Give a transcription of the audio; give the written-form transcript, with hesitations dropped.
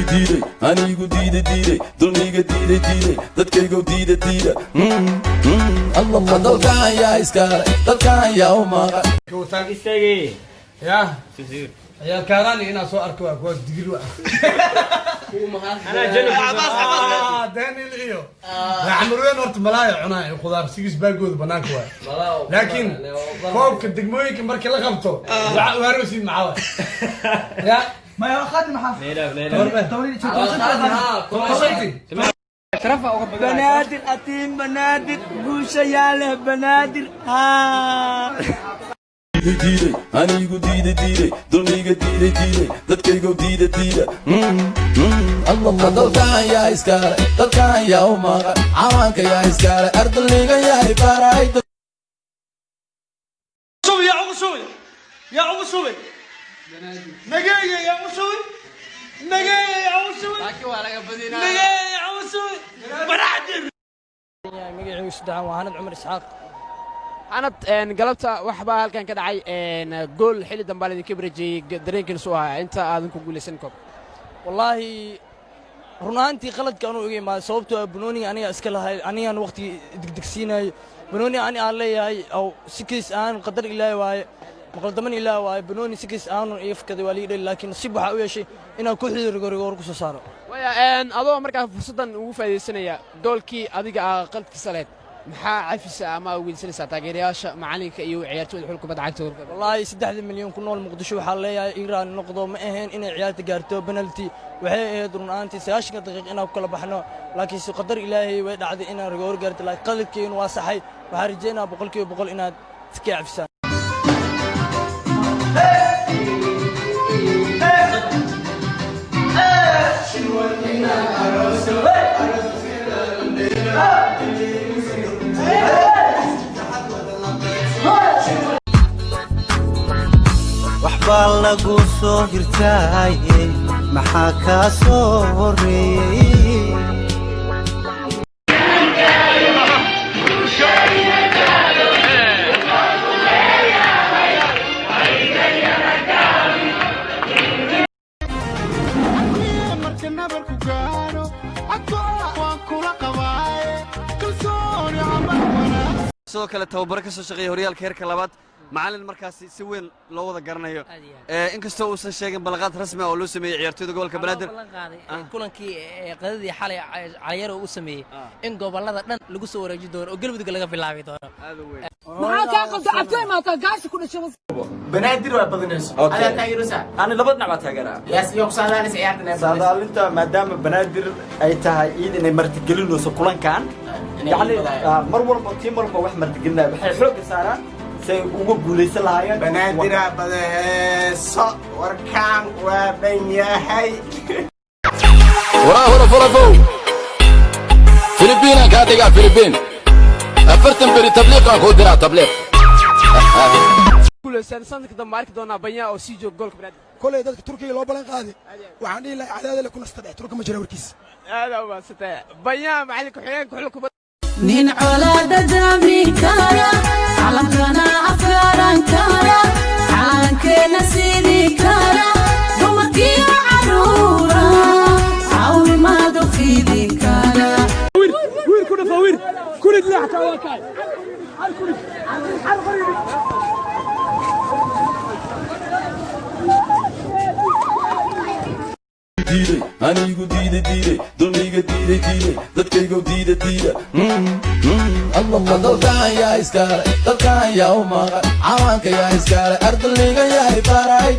diiday anigu diiday dulmiga diiday dadkaygu diiday Allah dalkan yaa iskale dalkan yaa u maqa gootaan istaagay ya sisiir ayaa kaaraan ina soo arko waa digir waa ana jannah abas daniel iyo amreen horta malaayo cunaa khudaar sigis baagood banaanka waa laakiin koobka degmooyinka markii la qabto waxa u haroosid macaa ya ما يا خادم حافظ بنادر أتيم بنادر قوشة ياله بنادر ها diiday anigu diiday dulmiga diiday dadkaygu diiday Allah dalkan yaa iskale dalkan yaa u maqa cawaanka yaa iskale ardayga yaa ibaray يا عمو شوي نجاية يا عمو شوي نجاية يا عمو شوي نجاية يا عمو شوي بنادر مقعي وسدعان وهاند عمر إسحاق أنا قلبت وحبة هل كان كده عاي جول حلي دمبالي كبرجي درين كنسوها أنت أذنكم قولي سنكم والله رنانتي غلط كانوا يجي ما صوبته بنوني أنا أسكلها أنا وقتي دكسينا بنوني أنا علي أو سكيس أنا قدر الله واي مقدمن الله واي بنوني سكيس أنا يفكد وليد لكن نصيب حقوي شيء إنه كل حد رجور كوسا صار ويا أن أضو مركز فرصة وفاء السنة دول كي أديك قلت كسلات maxaa cafis ama wiilsanaysa taageerayaasha macalinka iyo ciyaartooyda xulka badacagta wallahi 3 milyan ku nool muqdisho waxa leeyahay Iran noqdo ma ahayn inay ciyaarta gaarto penalty waxay ahayd runaantii 90 daqiiqo inaan kala baxno laakiin si qadar Ilaahay way dhacday inaan rigoor gaarto laakiin qalabkeen waa saxay waxa rajeynaa 100% inaad iska cafisaan waxbaa lagu soo hirtaay maxaa ka soo horeeyay sidoo kale tababar ka soo shaqeeyay horyaalka heerka labaad macallin markaas si weyn loo wada garanayo inkastoo uusan sheegin balaqaad rasmi ah oo loo sameeyay ciyaartooyda gobolka Banaadir kulankii qadadii xalay Caliyaro uu sameeyay in gobolada dhan lagu soo wareejin doono oo galmudug laga bilaabi doono maxaa ka qabta abtay ma ka gaashi ku dhashay Banaadir waa badinayso ala taageeraysa ana labada dhinac baa taageeraa yaas iyo saadaalis ciyaartana saadaalinta maadaama Banaadir ay tahay inay martigelinayso kulankan yani mar walba tiim walba wax martigelinaya waxay xoog saaraan say ugu guuleysan lahaayeen Banaadir badeeso warkaan waa ban yahay wara furafo Filipiina ka dhiga Filipiin afartan bari tabliiq aan ku diraa tabliiq kulaysan sanadka dambe arki doona banya oo si joog goolka Banaadir كل ده تركيا لو بلان قاضي وعندي لا عداله لكم استدعي تركيا ما جرى وركيس هذا هو سته بيان معلك حيان كحلكم نين على أمريكا علم كان أفكارا كارا عالم كنا سيدي كارا دمكي عرورا عاوي ما دو في ذي كارا وير كنا فوير كل اللي حكى واكاي diiday anigu diiday dulmiga diiday dadkaygu diiday Allah dalkan yaa iskale dalkan yaa u maqa cawaanka yaa iskale ardayga yaa ibaray